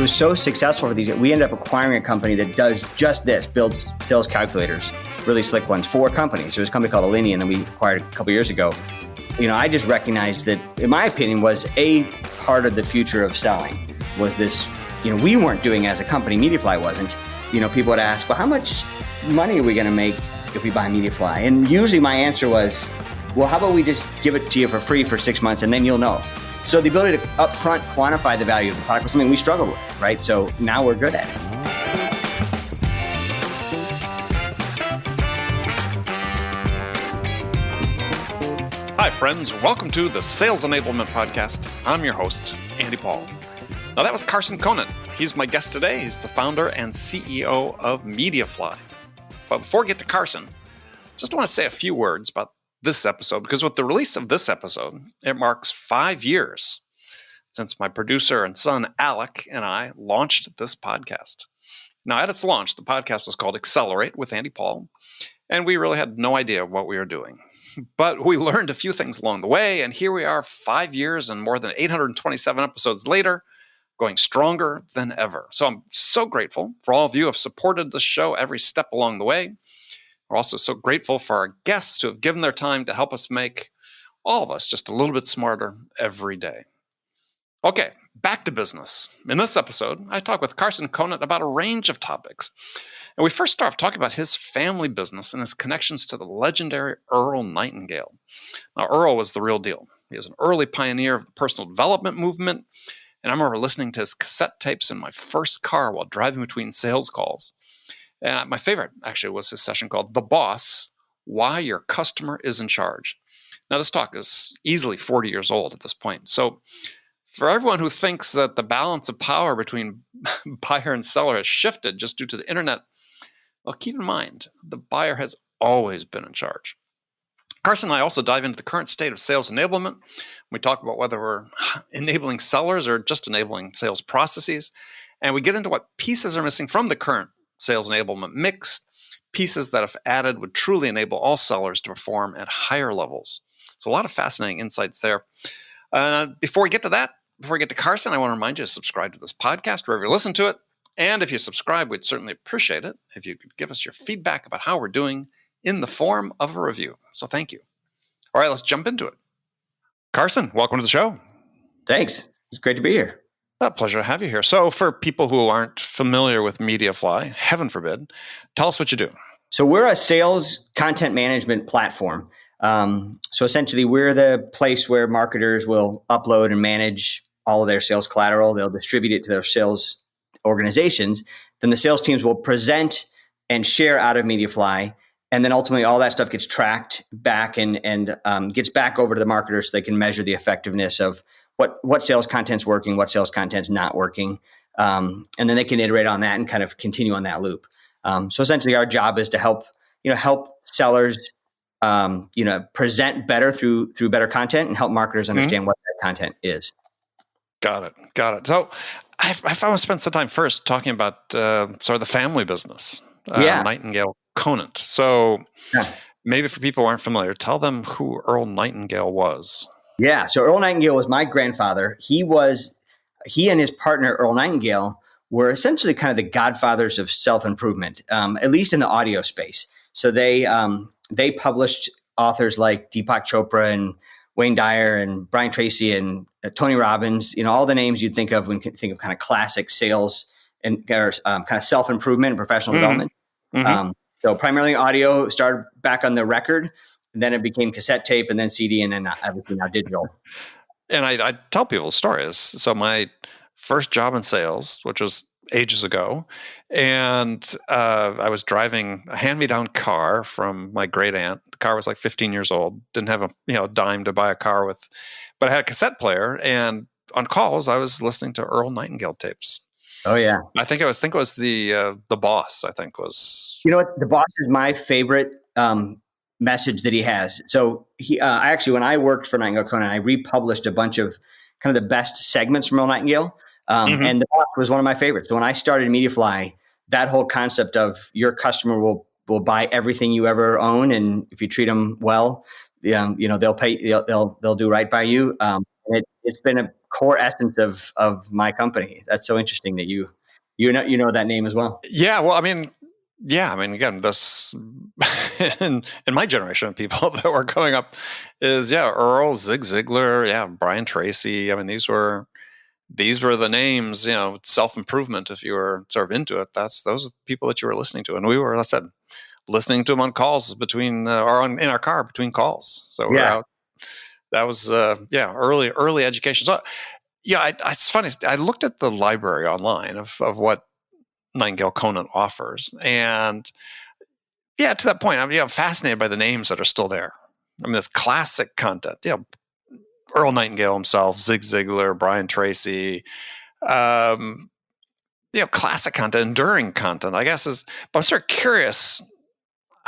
was so successful for these. We ended up acquiring a company that does just this, builds sales calculators, really slick ones for companies. There was a company called Alinea that we acquired a couple years ago. I just recognized that, in my opinion, was a part of the future of selling was this, we weren't doing as a company, Mediafly wasn't. People would ask, well, how much money are we going to make if we buy Mediafly? And usually my answer was, well, how about we just give it to you for free for 6 months and then you'll know. So the ability to upfront quantify the value of the product was something we struggled with, right? So now we're good at it. Hi, friends. Welcome to the Sales Enablement Podcast. I'm your host, Andy Paul. Now, that was Carson Conant. He's my guest today. He's the founder and CEO of Mediafly. But before we get to Carson, just want to say a few words about this episode, because with the release of this episode, it marks 5 years since my producer and son, Alec, and I launched this podcast. Now, at its launch, the podcast was called Accelerate with Andy Paul, and we really had no idea what we were doing. But we learned a few things along the way, and here we are 5 years and more than 827 episodes later, going stronger than ever. So I'm so grateful for all of you who have supported the show every step along the way. We're also so grateful for our guests who have given their time to help us make all of us just a little bit smarter every day. Okay, back to business. In this episode, I talk with Carson Conant about a range of topics. And we first start off talking about his family business and his connections to the legendary Earl Nightingale. Now, Earl was the real deal. He was an early pioneer of the personal development movement. And I remember listening to his cassette tapes in my first car while driving between sales calls. And my favorite, actually, was his session called The Boss, Why Your Customer is in Charge. Now, this talk is easily 40 years old at this point. So for everyone who thinks that the balance of power between buyer and seller has shifted just due to the internet, well, keep in mind, the buyer has always been in charge. Carson and I also dive into the current state of sales enablement. We talk about whether we're enabling sellers or just enabling sales processes. And we get into what pieces are missing from the current sales enablement mix, pieces that, if added, would truly enable all sellers to perform at higher levels. So a lot of fascinating insights there. Before we get to Carson, I want to remind you to subscribe to this podcast wherever you listen to it. And if you subscribe, we'd certainly appreciate it if you could give us your feedback about how we're doing in the form of a review. So thank you. All right, let's jump into it. Carson, welcome to the show. Thanks. It's great to be here. A pleasure to have you here. So for people who aren't familiar with Mediafly, heaven forbid, tell us what you do. So we're a sales content management platform. So essentially, we're the place where marketers will upload and manage all of their sales collateral. They'll distribute it to their sales organizations. Then the sales teams will present and share out of Mediafly. And then ultimately, all that stuff gets tracked back and gets back over to the marketers so they can measure the effectiveness of what sales content's working, what sales content's not working. And then they can iterate on that and kind of continue on that loop. So essentially, our job is to help sellers, present better through better content and help marketers understand what that content is. Got it. So I want to spend some time first talking about sort of the family business, Nightingale Conant. So maybe for people who aren't familiar, tell them who Earl Nightingale was. Yeah. So Earl Nightingale was my grandfather. He and his partner, Earl Nightingale, were essentially kind of the godfathers of self-improvement, at least in the audio space. So they published authors like Deepak Chopra and Wayne Dyer and Brian Tracy and Tony Robbins, all the names you'd think of when you think of kind of classic sales and kind of self-improvement and professional development. So primarily audio, started back on the record, and then it became cassette tape and then CD and then everything now digital. And I tell people stories. So my first job in sales, which was ages ago, and I was driving a hand-me-down car from my great aunt. The car was like 15 years old. Didn't have a dime to buy a car with, but I had a cassette player. And on calls, I was listening to Earl Nightingale tapes. Oh yeah, I think it was the Boss. I think was. You know what? The Boss is my favorite message that he has. So he actually, when I worked for Nightingale Conant, I republished a bunch of kind of the best segments from Earl Nightingale. And the Boss was one of my favorites. So when I started Mediafly, that whole concept of your customer will buy everything you ever own, and if you treat them well, they'll pay. They'll do right by you. And it's been a core essence of my company. That's so interesting that you know that name as well. Yeah, well, again, this in my generation of people that were growing up is Earl, Zig Ziglar, Brian Tracy. I mean, these were the names, self-improvement. If you were sort of into it, those are the people that you were listening to, and we were, I said, listening to them on calls between or in our car between calls. So we're out. That was early education. So it's funny. I looked at the library online of what Nightingale Conant offers, and to that point, I'm fascinated by the names that are still there. I mean, this classic content. Earl Nightingale himself, Zig Ziglar, Brian Tracy. Classic content, enduring content, I guess but I'm sort of curious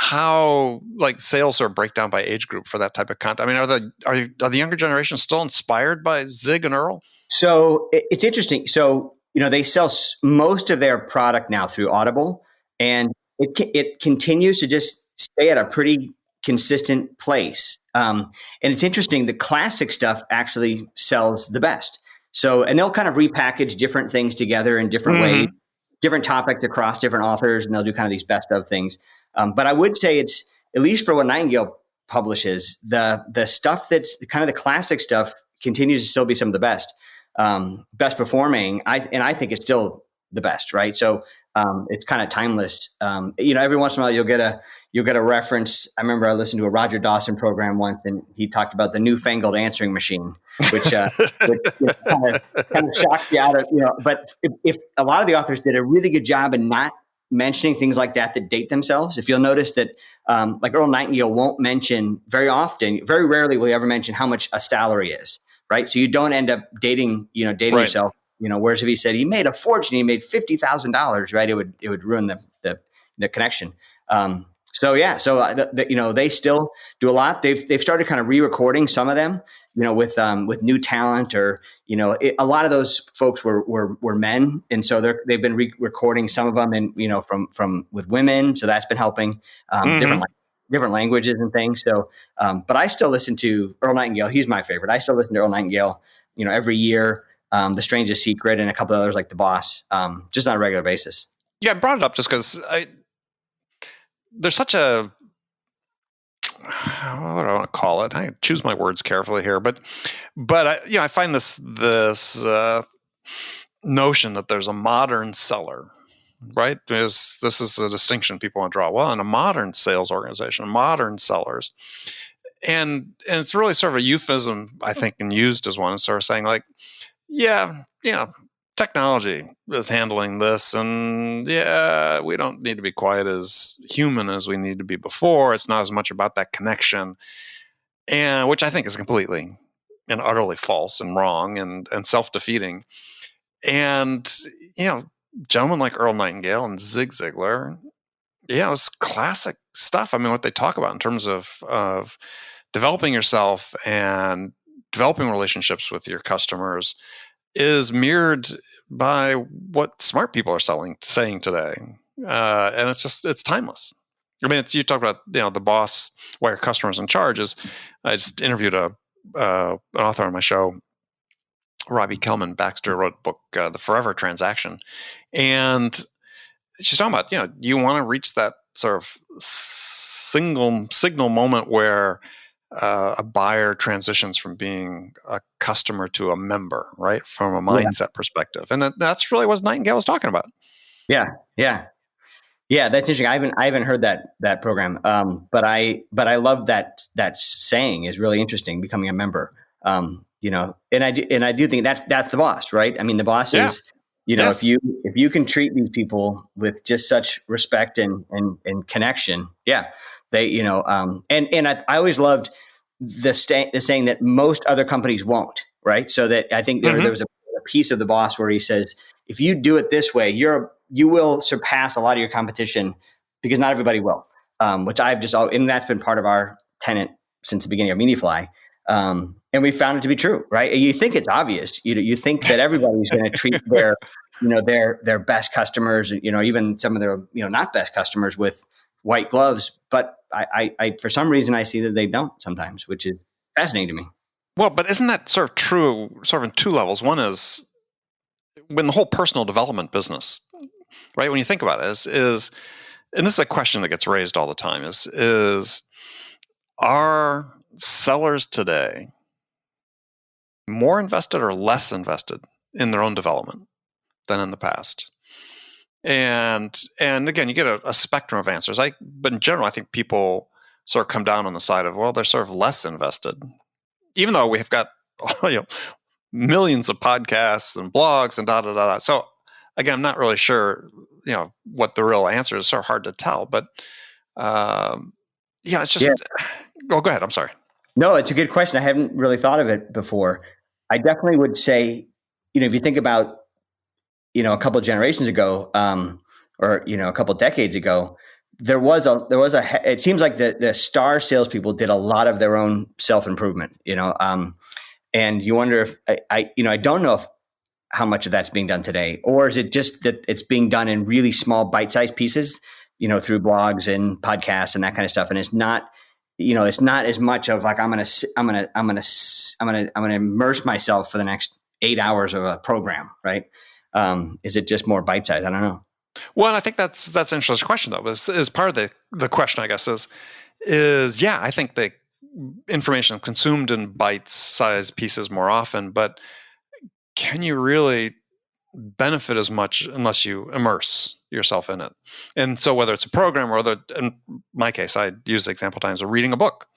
how sales sort of break down by age group for that type of content. I mean, are the younger generation still inspired by Zig and Earl? So it's interesting. So, they sell most of their product now through Audible, and it continues to just stay at a pretty consistent place. And it's interesting. The classic stuff actually sells the best. So, and they'll kind of repackage different things together in different ways, different topics across different authors, and they'll do kind of these best of things. But I would say it's, at least for what Nightingale publishes, the stuff that's kind of the classic stuff continues to still be some of the best performing. I think it's still the best, right? So it's kind of timeless. Every once in a while you'll get a reference. I remember I listened to a Roger Dawson program once, and he talked about the newfangled answering machine, which kind of shocked you out of, But if a lot of the authors did a really good job in not mentioning things like that date themselves. If you'll notice that, Earl Nightingale won't mention very rarely will he ever mention how much a salary is, right? So you don't end up dating right. yourself. Whereas if he said he made a fortune, he made $50,000, right? It would ruin the connection. They still do a lot. They've started kind of re-recording some of them, with new talent, or a lot of those folks were men, and so they've been re-recording some of them, and from with women, so that's been helping different languages and things. So, but I still listen to Earl Nightingale. He's my favorite. I still listen to Earl Nightingale, every year. The Strangest Secret and a couple of others like The Boss, just on a regular basis. Yeah, I brought it up just because there's such a, what do I want to call it? I choose my words carefully here, but I find this notion that there's a modern seller, right? This is a distinction people want to draw. Well, in a modern sales organization, modern sellers, and it's really sort of a euphemism, I think, and used as one, sort of saying technology is handling this, and we don't need to be quite as human as we need to be before. It's not as much about that connection, and which I think is completely and utterly false and wrong and self-defeating. And gentlemen like Earl Nightingale and Zig Ziglar, it's classic stuff. I mean, what they talk about in terms of developing yourself and developing relationships with your customers is mirrored by what smart people are saying today. And it's timeless. I mean, you talk about, The Boss, Why Your Customer's in Charge. I just interviewed an author on my show, Robbie Kellman Baxter, wrote a book, The Forever Transaction. And she's talking about, you want to reach that sort of signal moment where a buyer transitions from being a customer to a member, right? From a mindset perspective. And that's really what Nightingale was talking about. Yeah. That's interesting. I haven't heard that program. But I love that saying is really interesting, becoming a member. And I do think that's The Boss, right? I mean, The Boss is, yes. if you can treat these people with just such respect and connection, they, and I always loved the saying that most other companies won't, right? So that I think there was a piece of The Boss where he says, if you do it this way, you will surpass a lot of your competition, because not everybody will, which and that's been part of our tenet since the beginning of Mediafly. And we found it to be true, right? You think it's obvious. You think that everybody's going to treat their best customers, even some of their, not best customers with white gloves. But I for some reason, I see that they don't sometimes, which is fascinating to me. Well, but isn't that sort of true, sort of in two levels? One is when the whole personal development business, right? When you think about it, is and this is a question that gets raised all the time: is are sellers today more invested or less invested in their own development than in the past? And again, you get a spectrum of answers. But in general, I think people sort of come down on the side of, well, they're sort of less invested, even though we've got millions of podcasts and blogs and da da da da. So again, I'm not really sure, what the real answer is. It's sort of hard to tell, but it's just. Yeah. Oh, go ahead. I'm sorry. No, it's a good question. I haven't really thought of it before. I definitely would say, if you think about, a couple of generations ago, or a couple of decades ago, it seems like the star salespeople did a lot of their own self-improvement, and you wonder if I don't know how much of that's being done today, or is it just that it's being done in really small bite-sized pieces, through blogs and podcasts and that kind of stuff. And it's not, it's not as much of like, I'm going to immerse myself for the next 8 hours of a program. Right. Is it just more bite-sized? I don't know. Well, I think that's an interesting question though, is part of the question, I guess, is I think the information consumed in bite-sized pieces more often, but can you really benefit as much unless you immerse yourself in it? And so whether it's a program or in my case, I use the example times of reading a book.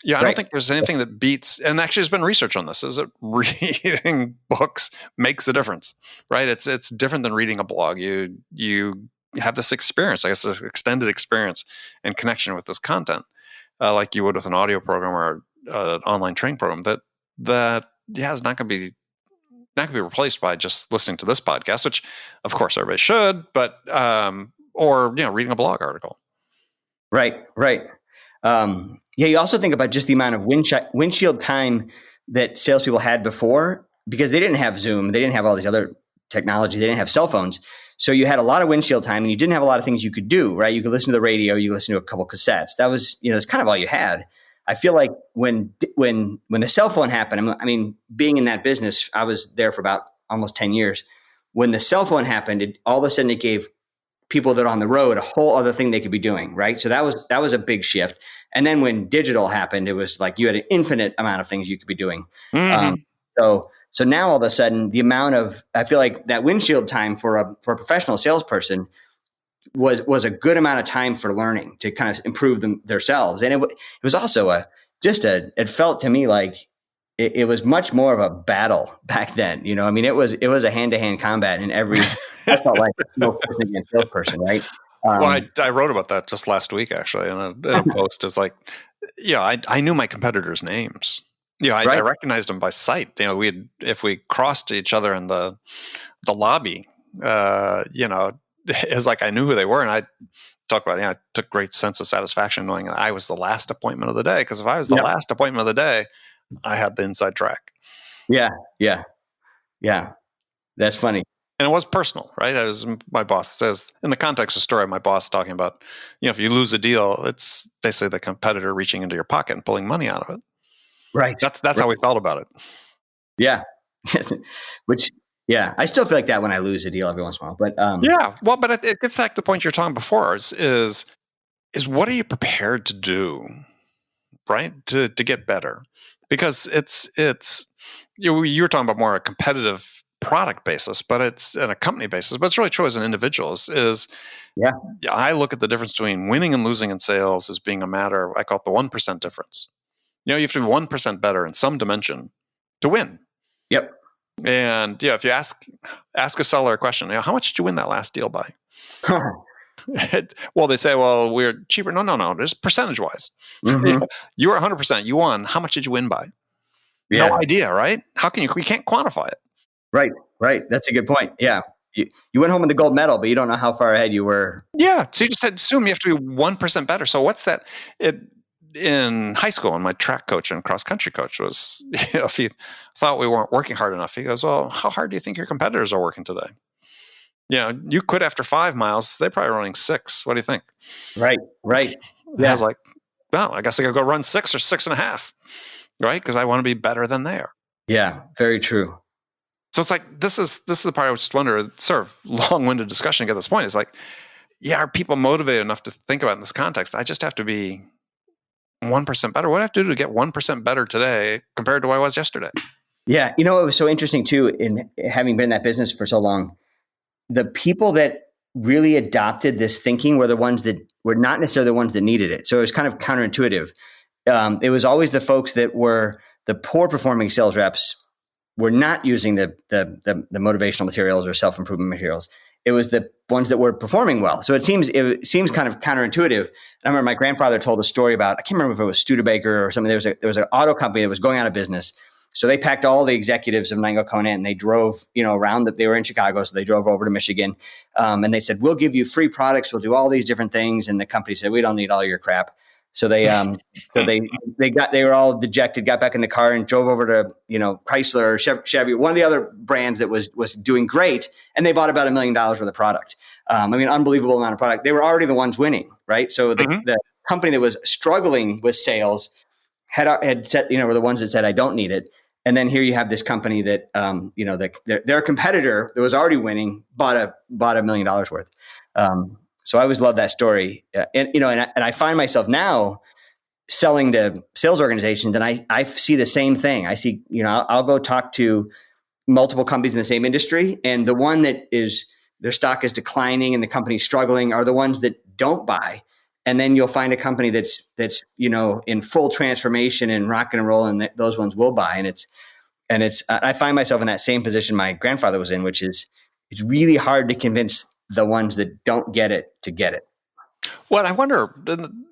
Yeah, I don't think there's anything that beats, and actually there's been research on this, is that reading books makes a difference, right? It's different than reading a blog. You have this experience, I guess, this extended experience and connection with this content, like you would with an audio program or an online training program that is not going to be replaced by just listening to this podcast, which of course everybody should, but or reading a blog article. Right. You also think about just the amount of windshield time that salespeople had before, because they didn't have Zoom, they didn't have all these other technology, they didn't have cell phones. So you had a lot of windshield time, and you didn't have a lot of things you could do, right? You could listen to the radio, you could listen to a couple cassettes. That was, it's kind of all you had. I feel like when the cell phone happened, I mean, being in that business, I was there for about almost 10 years. When the cell phone happened, all of a sudden it gave people that are on the road a whole other thing they could be doing, right? So that was a big shift. And then when digital happened, it was like you had an infinite amount of things you could be doing. Mm-hmm. So now all of a sudden, I feel like that windshield time for a professional salesperson was a good amount of time for learning to kind of improve themselves. And it was also it felt to me like it was much more of a battle back then. I mean, it was a hand-to-hand combat in every, I felt like a salesperson, right? Well, I wrote about that just last week, actually, in a post. Is like, I knew my competitors' names. I recognized them by sight. If we crossed each other in the lobby, it's like I knew who they were, and I talk about I took great sense of satisfaction knowing that I was the last appointment of the day. Because if I was the last appointment of the day, I had the inside track. Yeah. That's funny. And it was personal, right? As my boss says, in the context of the story, my boss talking about, if you lose a deal, it's basically the competitor reaching into your pocket and pulling money out of it. Right. That's how we felt about it. Yeah. I still feel like that when I lose a deal every once in a while. But but it gets back to the point you're talking before is what are you prepared to do, right? To get better, because it's you were talking about more a competitive product basis, but it's in a company basis, but it's really true as an individual I look at the difference between winning and losing in sales as being a matter, I call it the 1% difference. You have to be 1% better in some dimension to win. Yep. And if you ask a seller a question, how much did you win that last deal by? Well, they say, well, we're cheaper. No. Just percentage wise. Mm-hmm. You were 100%. You won. How much did you win by? Yeah. No idea, right? How can you can't quantify it. Right. That's a good point. Yeah. You went home with the gold medal, but you don't know how far ahead you were. Yeah. So you just assume you have to be 1% better. So what's that? In high school, and my track coach and cross country coach was, if he thought we weren't working hard enough, he goes, well, how hard do you think your competitors are working today? You quit after 5 miles. They're probably running 6. What do you think? Right. Yeah. I was like, well, I guess I got to go run 6 or 6.5. right? Because I want to be better than they are. Yeah, very true. So it's like, this is the part I just wonder, sort of long-winded discussion to get this point. Is like, yeah, are people motivated enough to think about it in this context? I just have to be 1% better. What do I have to do to get 1% better today compared to what I was yesterday? Yeah. It was so interesting too, in having been in that business for so long, the people that really adopted this thinking were the ones that were not necessarily the ones that needed it. So it was kind of counterintuitive. It was always the folks that were the poor performing sales reps were not using the motivational materials or self-improvement materials. It was the ones that were performing well. So it seems kind of counterintuitive. I remember my grandfather told a story about, I can't remember if it was Studebaker or something. There was an auto company that was going out of business. So they packed all the executives of Carson Conant and they drove, around that. They were in Chicago, so they drove over to Michigan, and they said, "We'll give you free products. We'll do all these different things." And the company said, "We don't need all your crap." So they were all dejected, got back in the car and drove over to Chrysler or Chevy, one of the other brands that was doing great, and they bought about $1 million worth of product. Unbelievable amount of product. They were already the ones winning, right? So the company that was struggling with sales had set, were the ones that said, "I don't need it." And then here you have this company that, their competitor that was already winning bought $1 million worth. So I always love that story. And I find myself now selling to sales organizations, and I see the same thing. I see, I'll go talk to multiple companies in the same industry, and the one that is their stock is declining and the company's struggling are the ones that don't buy. And then you'll find a company that's in full transformation and rock and roll, and those ones will buy. And it's I find myself in that same position my grandfather was in, which is it's really hard to convince the ones that don't get it to get it. Well, I wonder.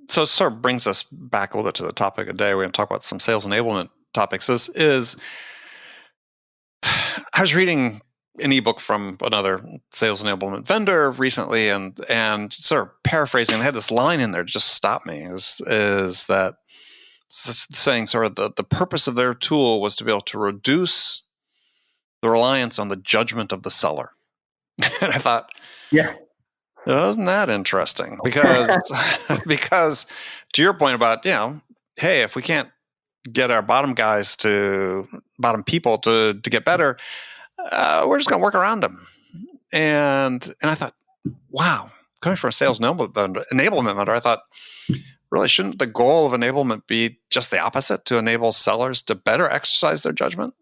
So it sort of brings us back a little bit to the topic of the day. We're going to talk about some sales enablement topics. Is I was reading an ebook from another sales enablement vendor recently, and sort of paraphrasing, they had this line in there, just stop me, is that saying sort of the purpose of their tool was to be able to reduce the reliance on the judgment of the seller. And I thought, yeah, isn't that interesting? Because because to your point about, hey, if we can't get our bottom people to get better, we're just going to work around them. And I thought, wow, coming from a sales enablement vendor, I thought, really, shouldn't the goal of enablement be just the opposite, to enable sellers to better exercise their judgment?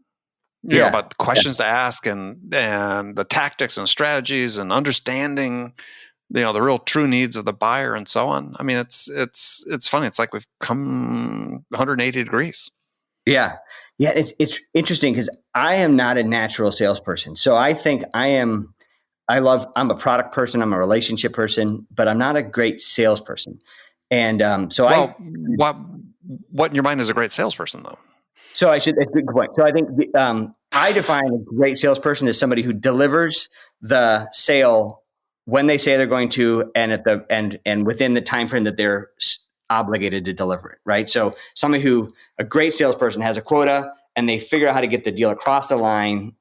You know, about questions to ask and the tactics and strategies and understanding, the real true needs of the buyer and so on. I mean, it's funny. It's like we've come 180 degrees. Yeah. It's interesting because I am not a natural salesperson. So I think I'm a product person. I'm a relationship person, but I'm not a great salesperson. And what in your mind is a great salesperson, though? So that's a good point. So I think I define a great salesperson as somebody who delivers the sale when they say they're going to, and and within the time frame that they're obligated to deliver it. Right. So a great salesperson has a quota, and they figure out how to get the deal across the line.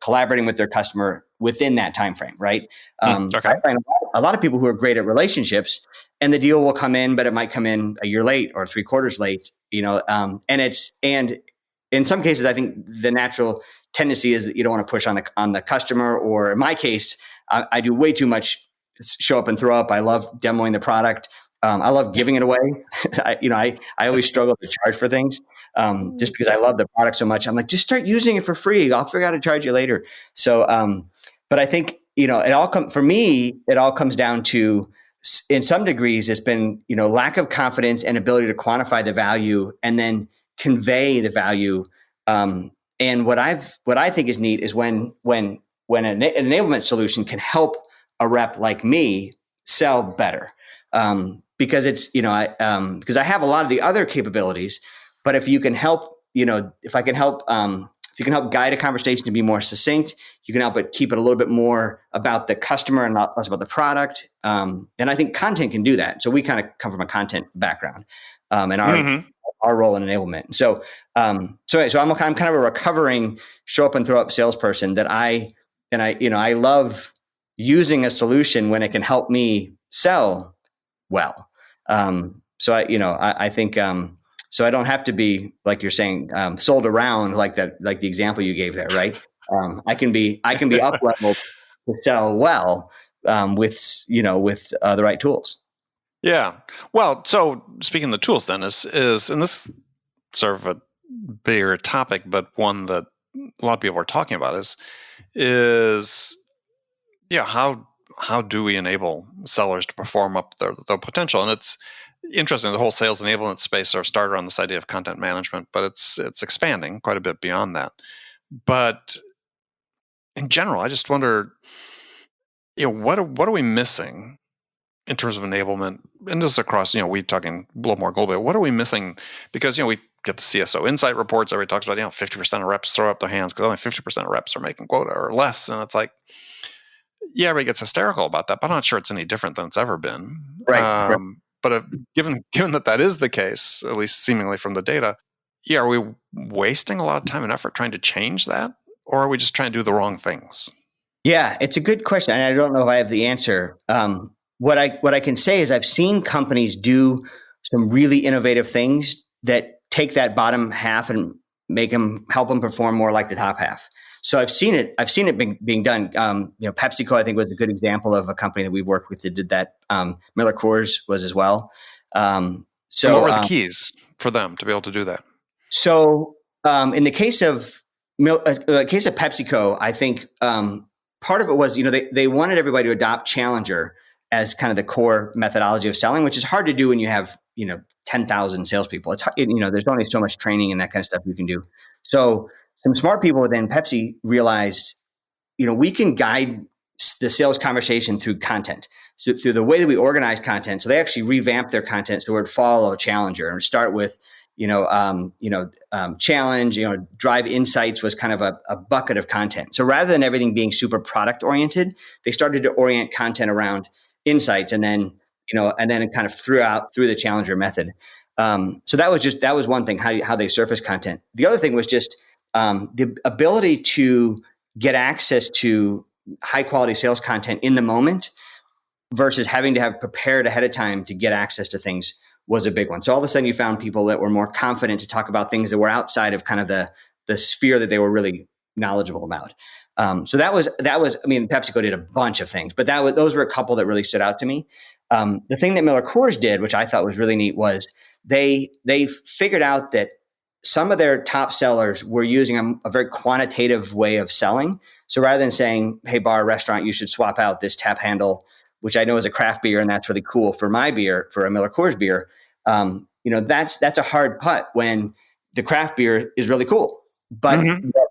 Collaborating with their customer within that time frame. Right. Okay. I find a lot of people who are great at relationships, and the deal will come in, but it might come in a year late or 3/4 late. And in some cases, I think the natural tendency is that you don't want to push on the customer. Or in my case, I do way too much show up and throw up. I love demoing the product. I love giving it away. I always struggle to charge for things just because I love the product so much. I'm like, just start using it for free. I'll figure out how to charge you later. So, but I think it all comes down to, in some degrees, it's been lack of confidence and ability to quantify the value and then convey the value. And what I think is neat is when an enablement solution can help a rep like me sell better. Because it's because I have a lot of the other capabilities, but if you can help, if you can help guide a conversation to be more succinct, you can help it keep it a little bit more about the customer and not less about the product. And I think content can do that. So we kind of come from a content background, and our role in enablement. So I'm kind of a recovering show up and throw up salesperson that I love using a solution when it can help me sell well. I think So I don't have to be, like you're saying, sold around like that, like the example you gave there, right? I can be up leveled to sell well with the right tools. Yeah. Well, so speaking of the tools, then is and this is sort of a bigger topic, but one that a lot of people are talking about is how do we enable sellers to perform up their potential? And it's interesting. The whole sales enablement space sort of started on this idea of content management, but it's expanding quite a bit beyond that. But in general, I just wonder, what are we missing in terms of enablement? And this is across, we talking a little more globally. What are we missing? Because we get the CSO insight reports. Everybody talks about 50% of reps throw up their hands because only 50% of reps are making quota or less, and it's like, yeah, everybody gets hysterical about that, but I'm not sure it's any different than it's ever been. Right. But given that is the case, at least seemingly from the data, are we wasting a lot of time and effort trying to change that, or are we just trying to do the wrong things? Yeah, it's a good question, and I don't know if I have the answer. What I can say is I've seen companies do some really innovative things that take that bottom half and help them perform more like the top half. So I've seen it being done. PepsiCo, I think, was a good example of a company that we've worked with that did that. Miller Coors was as well. So what were the keys for them to be able to do that? So in the case of PepsiCo, I think part of it was, they wanted everybody to adopt Challenger as kind of the core methodology of selling, which is hard to do when you have 10,000 salespeople. It's there's only so much training and that kind of stuff you can do. So some smart people within Pepsi realized, we can guide the sales conversation through content, so through the way that we organize content. So they actually revamped their content so it would follow Challenger and start with, challenge, drive insights was kind of a bucket of content. So rather than everything being super product oriented, they started to orient content around insights and then kind of through the Challenger method. So that was one thing, how they surface content. The other thing was just the ability to get access to high quality sales content in the moment versus having to have prepared ahead of time to get access to things was a big one. So all of a sudden you found people that were more confident to talk about things that were outside of kind of the sphere that they were really knowledgeable about. So that was, PepsiCo did a bunch of things, but those were a couple that really stood out to me. The thing that Miller Coors did, which I thought was really neat, was they figured out that some of their top sellers were using a very quantitative way of selling. So rather than saying, hey, bar, restaurant, you should swap out this tap handle, which I know is a craft beer and that's really cool for my beer, for a Miller Coors beer, that's a hard putt when the craft beer is really cool. But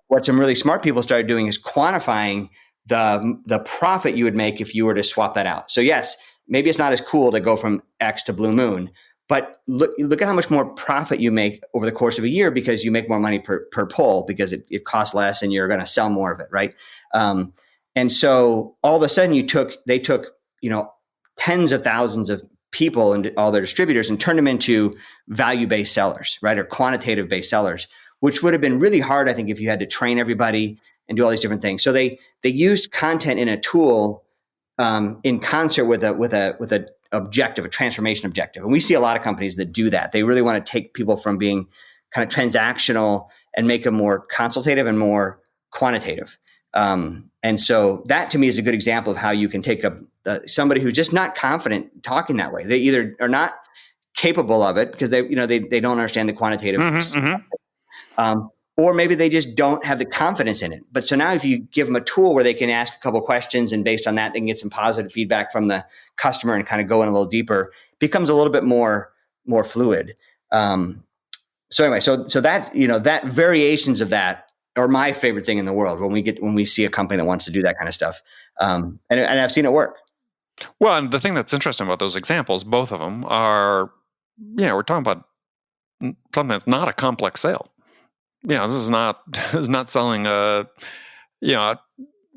what some really smart people started doing is quantifying the profit you would make if you were to swap that out. So yes, maybe it's not as cool to go from X to Blue Moon, but look at how much more profit you make over the course of a year because you make more money per pull because it costs less and you're going to sell more of it, right? And so all of a sudden they took tens of thousands of people and all their distributors and turned them into value-based sellers, right? Or quantitative-based sellers, which would have been really hard, I think, if you had to train everybody and do all these different things. So they used content in a tool in concert with a objective, a transformation objective. And we see a lot of companies that do that. They really want to take people from being kind of transactional and make them more consultative and more quantitative. And so that to me is a good example of how you can take somebody who's just not confident talking that way. They either are not capable of it because they don't understand the quantitative, or maybe they just don't have the confidence in it. But so now if you give them a tool where they can ask a couple of questions and based on that, they can get some positive feedback from the customer and kind of go in a little deeper, it becomes a little bit more fluid. So anyway, so that, that variations of that are my favorite thing in the world when we see a company that wants to do that kind of stuff. And I've seen it work. Well, and the thing that's interesting about those examples, both of them are, we're talking about something that's not a complex sale. This is not selling a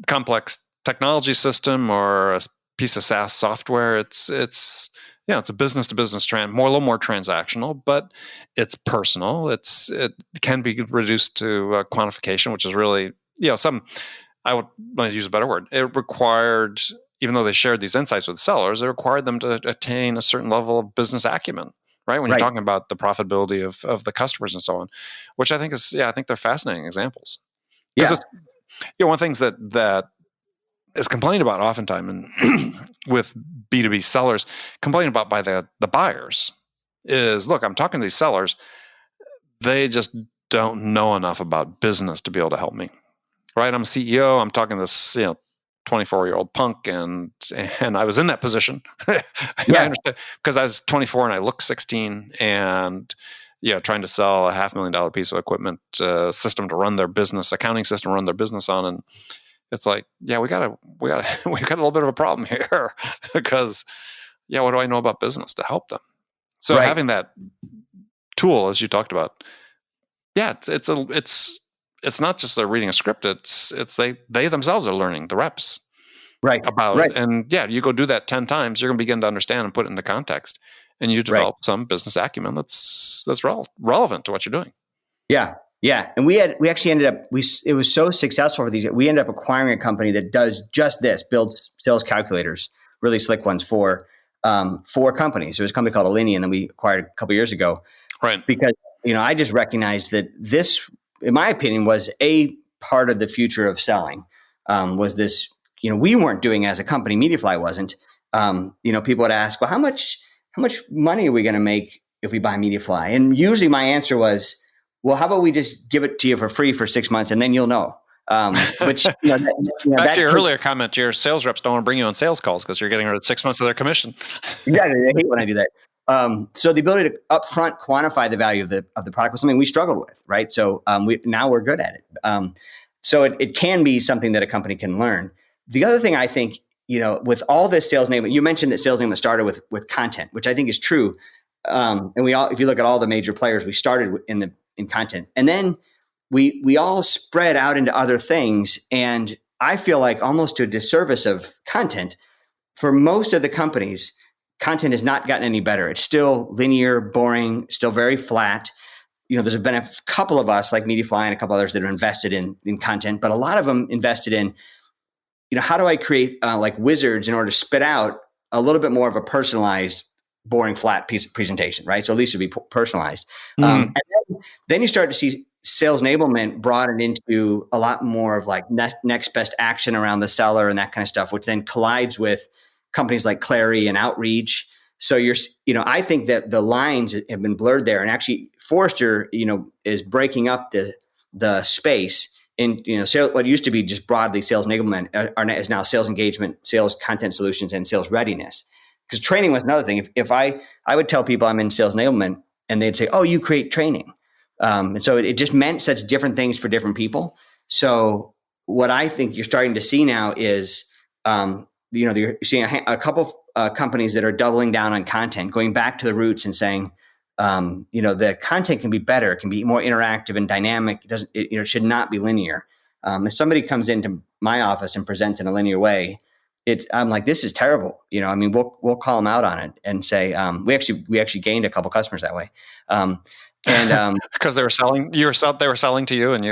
complex technology system or a piece of SaaS software. It's a business to business a little more transactional, but it's personal. It can be reduced to quantification, which is really I would want to use a better word. It required, even though they shared these insights with sellers, it required them to attain a certain level of business acumen right? When Right. you're talking about the profitability of the customers and so on, which I think I think they're fascinating examples. Because Yeah. it's, one of the things that is complained about oftentimes and with B2B sellers, complained about by the buyers is, look, I'm talking to these sellers, they just don't know enough about business to be able to help me, right? I'm a CEO, I'm talking to this, 24-year-old punk, and I was in that position. And Yeah. I understand, because I was 24 and I look 16, and trying to sell a $500,000 piece of equipment, system to run their business, accounting system to run their business on, and it's like, we got a little bit of a problem here because, what do I know about business to help them? So Right. having that tool, as you talked about, it's not just they're reading a script. It's they themselves are learning the reps Right. about Right. it. And you go do that 10 times, you're going to begin to understand and put it into context, and you develop some business acumen that's relevant to what you're doing. Yeah. Yeah. And we actually ended up, it was so successful for these. We ended up acquiring a company that does just this, builds sales calculators, really slick ones for companies. There was a company called Alinea, and then we acquired a couple of years ago. Right. Because, I just recognized that this, in my opinion, was a part of the future of selling, was this, we weren't doing as a company, Mediafly wasn't. People would ask, well, how much money are we going to make if we buy Mediafly? And usually my answer was, well, how about we just give it to you for free for 6 months and then you'll know. Which back to your earlier comment, your sales reps don't want to bring you on sales calls because you're getting rid of 6 months of their commission. Yeah, they hate when I do that. So the ability to upfront quantify the value of the product was something we struggled with, right? So now we're good at it. So it can be something that a company can learn. The other thing I think, with all this sales enablement, you mentioned that sales enablement started with content, which I think is true. And if you look at all the major players, we started in content, and then we all spread out into other things. And I feel like almost to a disservice of content for most of the companies. Content has not gotten any better. It's still linear, boring, still very flat. There's been a couple of us like Mediafly and a couple others that are invested in content, but a lot of them invested in, how do I create like wizards in order to spit out a little bit more of a personalized, boring, flat piece of presentation, right? So at least it'd be personalized. And then you start to see sales enablement broadened into a lot more of like next best action around the seller and that kind of stuff, which then collides with companies like Clary and Outreach. So I think that the lines have been blurred there, and actually Forrester, is breaking up the space in, what used to be just broadly sales enablement is now sales engagement, sales content solutions, and sales readiness. Because training was another thing. If I would tell people I'm in sales enablement, and they'd say, "Oh, you create training," and so it just meant such different things for different people. So what I think you're starting to see now is, you're seeing a couple companies that are doubling down on content, going back to the roots and saying, the content can be better, it can be more interactive and dynamic. It should not be linear. If somebody comes into my office and presents in a linear way, I'm like, this is terrible. We'll call them out on it and say, we actually gained a couple customers that way. And because they were selling to you, and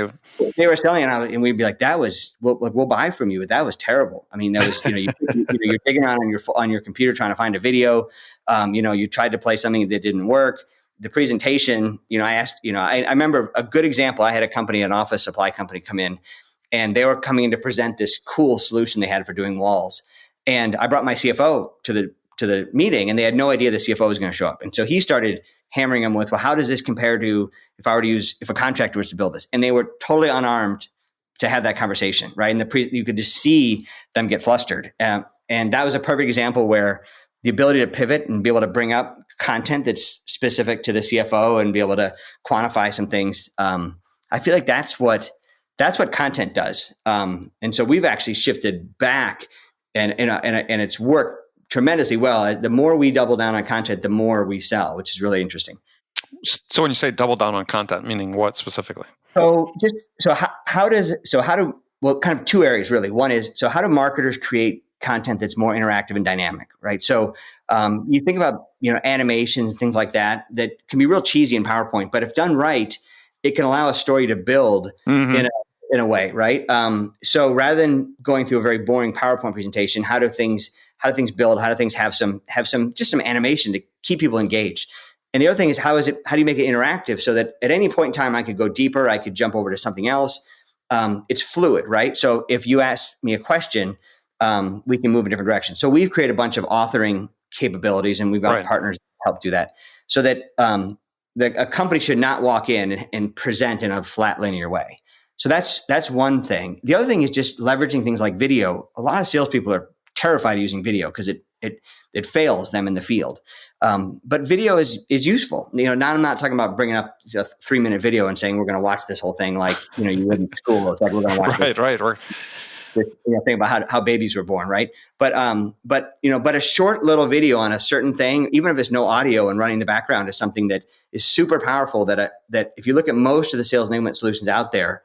they were selling, and we'd be like, we'll buy from you, but that was terrible. That was, you're digging on your computer trying to find a video. You tried to play something that didn't work. The presentation, I asked, I remember a good example. I had a company, an office supply company, come in, and they were coming in to present this cool solution they had for doing walls. And I brought my CFO to the meeting, and they had no idea the CFO was going to show up. And so he started hammering them with, well, how does this compare to if a contractor was to build this? And they were totally unarmed to have that conversation, right? And you could just see them get flustered. And that was a perfect example where the ability to pivot and be able to bring up content that's specific to the CFO and be able to quantify some things. I feel like that's what content does. And so we've actually shifted back, and it's worked tremendously well. The more we double down on content, the more we sell, which is really interesting. So when you say double down on content, meaning what specifically? Well, kind of two areas really. One is, so how do marketers create content that's more interactive and dynamic, right? So you think about, animations, things like that can be real cheesy in PowerPoint, but if done right, it can allow a story to build in a way, right? So rather than going through a very boring PowerPoint presentation, how do things build? How do things have some animation to keep people engaged? And the other thing is how do you make it interactive so that at any point in time I could go deeper, I could jump over to something else. It's fluid, right? So if you ask me a question, we can move in different directions. So we've created a bunch of authoring capabilities, and we've got partners that help do that, so that a company should not walk in and present in a flat linear way. So that's one thing. The other thing is just leveraging things like video. A lot of salespeople are terrified of using video because it fails them in the field. But video is useful. Now I'm not talking about bringing up a 3-minute video and saying we're going to watch this whole thing like you would in school. It's like we're going to watch this thing about how babies were born, right? But a short little video on a certain thing, even if it's no audio and running the background, is something that is super powerful. That if you look at most of the sales enablement solutions out there,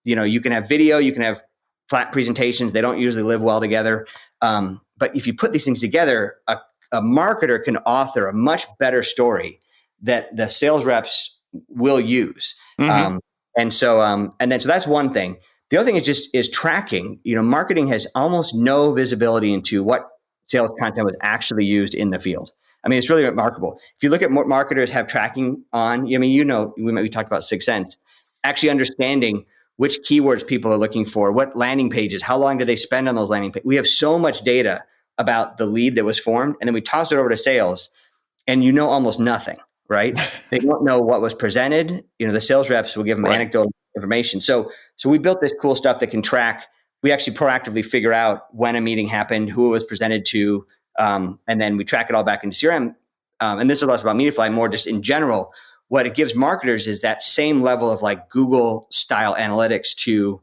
you can have video, you can have flat presentations. They don't usually live well together. But if you put these things together, a marketer can author a much better story that the sales reps will use. Mm-hmm. So that's one thing. The other thing is tracking. Marketing has almost no visibility into what sales content was actually used in the field. I mean, it's really remarkable. If you look at what marketers have tracking on, we talked about 6 Sense, actually understanding which keywords people are looking for, what landing pages, how long do they spend on those landing pages. We have so much data about the lead that was formed, and then we toss it over to sales, and almost nothing, right? They don't know what was presented. The sales reps will give them anecdotal information. So we built this cool stuff that can track. We actually proactively figure out when a meeting happened, who it was presented to, and then we track it all back into CRM. And this is less about Mediafly, more just in general. What it gives marketers is that same level of like Google style analytics to,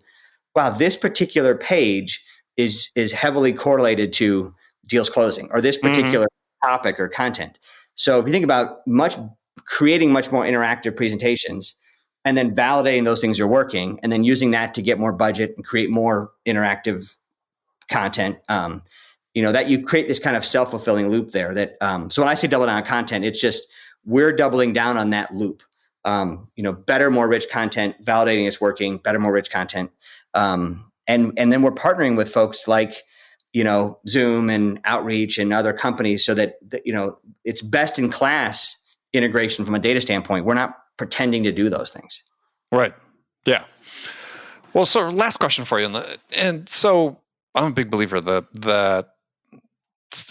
wow, this particular page is heavily correlated to deals closing, or this particular topic or content. So if you think about creating much more interactive presentations and then validating those things are working, and then using that to get more budget and create more interactive content, that you create this kind of self-fulfilling loop there. That so when I say double down on content, it's just we're doubling down on that loop. Better, more rich content, validating it's working, better, more rich content. And then we're partnering with folks like, Zoom and Outreach and other companies so that it's best in class integration from a data standpoint. We're not pretending to do those things. Right. Yeah. Well, so last question for you. And so I'm a big believer that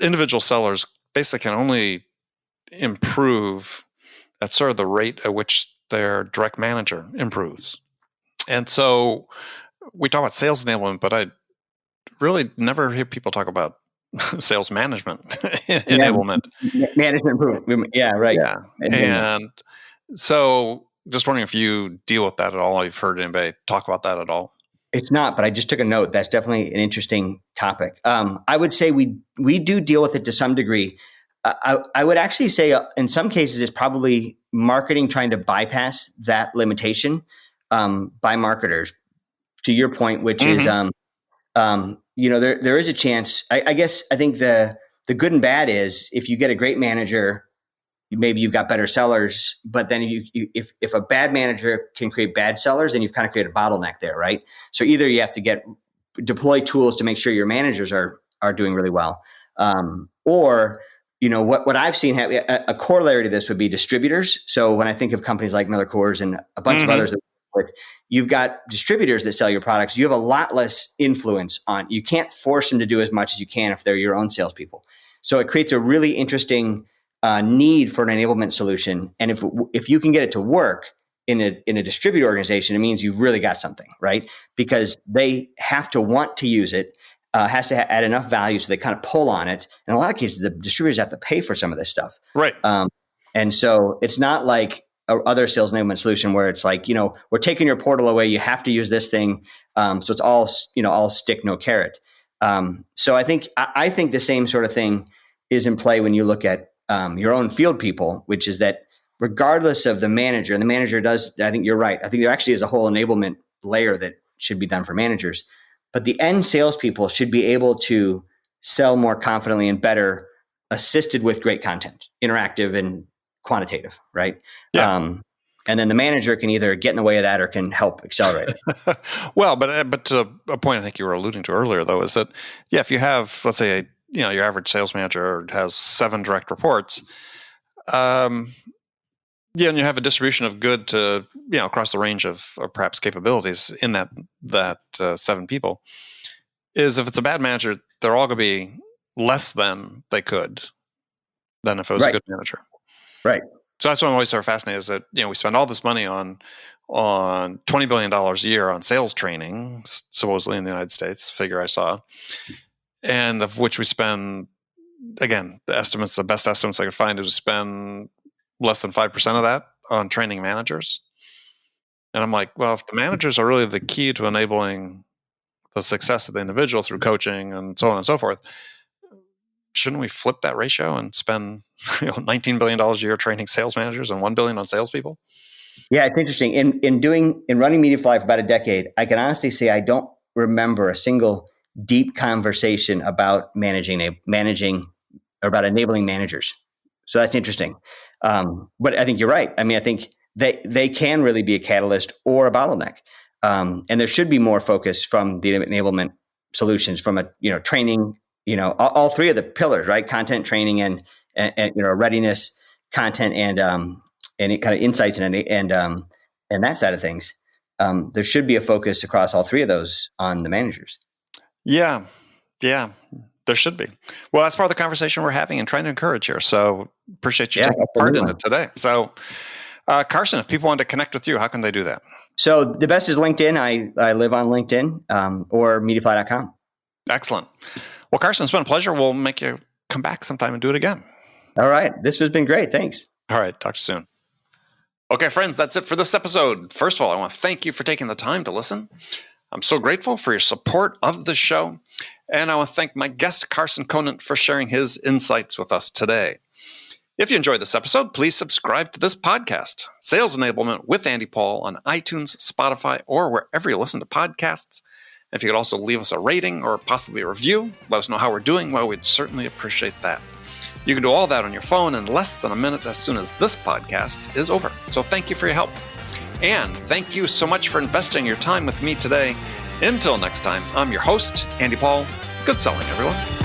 individual sellers basically can only improve at sort of the rate at which their direct manager improves. And so we talk about sales enablement, but I really never hear people talk about sales management enablement. Management improvement. Yeah, right. Yeah. And so just wondering if you deal with that at all. You've heard anybody talk about that at all? It's not, but I just took a note. That's definitely an interesting topic. I would say we do deal with it to some degree. I would actually say in some cases it's probably marketing trying to bypass that limitation by marketers. To your point, which is there is a chance. I guess I think the good and bad is if you get a great manager, maybe you've got better sellers. But then if a bad manager can create bad sellers, then you've kind of created a bottleneck there, right? So either you have to deploy tools to make sure your managers are doing really well, or what I've seen a corollary to this would be distributors. So when I think of companies like Miller Coors and a bunch of others, you've got distributors that sell your products. You have a lot less influence on. You can't force them to do as much as you can if they're your own salespeople. So it creates a really interesting need for an enablement solution. And if you can get it to work in a distributor organization, it means you've really got something, right? Because they have to want to use it. Has to add enough value so they kind of pull on it. In a lot of cases, the distributors have to pay for some of this stuff. Right. And so it's not like other sales enablement solution where it's like, we're taking your portal away. You have to use this thing. So it's all stick, no carrot. So I think the same sort of thing is in play when you look at your own field people, which is that regardless of the manager, and the manager does, I think you're right. I think there actually is a whole enablement layer that should be done for managers. But the end salespeople should be able to sell more confidently and better, assisted with great content, interactive and quantitative, right? Yeah. And then the manager can either get in the way of that or can help accelerate it. Well, but to a point I think you were alluding to earlier, though, is that if you have, let's say, your average sales manager has 7 direct reports, Yeah, and you have a distribution of good to across the range of or perhaps capabilities in that 7 people. Is if it's a bad manager, they're all going to be less than they could than if it was a good manager. Right. So that's why I'm always sort of fascinated is that we spend all this money on $20 billion a year on sales training, supposedly in the United States, figure I saw, and of which we spend, again, the best estimates I could find is we spend less than 5% of that on training managers. And I'm like, well, if the managers are really the key to enabling the success of the individual through coaching and so on and so forth, shouldn't we flip that ratio and spend $19 billion a year training sales managers and $1 billion on salespeople? Yeah, it's interesting. In running Mediafly for about a decade, I can honestly say I don't remember a single deep conversation about managing or about enabling managers. So that's interesting. But I think you're right. I mean, I think they can really be a catalyst or a bottleneck. And there should be more focus from the enablement solutions from a training, all 3 of the pillars, right? Content, training, and readiness, content, and kind of insights and that side of things. There should be a focus across all 3 of those on the managers. Yeah, there should be. Well, that's part of the conversation we're having and trying to encourage here. So appreciate you taking part in it today. So, Carson, if people want to connect with you, how can they do that? So the best is LinkedIn. I live on LinkedIn or Mediafly.com. Excellent. Well, Carson, it's been a pleasure. We'll make you come back sometime and do it again. All right. This has been great. Thanks. All right. Talk to you soon. Okay, friends, that's it for this episode. First of all, I want to thank you for taking the time to listen. I'm so grateful for your support of the show. And I want to thank my guest, Carson Conant, for sharing his insights with us today. If you enjoyed this episode, please subscribe to this podcast, Sales Enablement with Andy Paul, on iTunes, Spotify, or wherever you listen to podcasts. If you could also leave us a rating or possibly a review, let us know how we're doing. Well, we'd certainly appreciate that. You can do all that on your phone in less than a minute as soon as this podcast is over. So thank you for your help. And thank you so much for investing your time with me today. Until next time, I'm your host, Andy Paul. Good selling, everyone.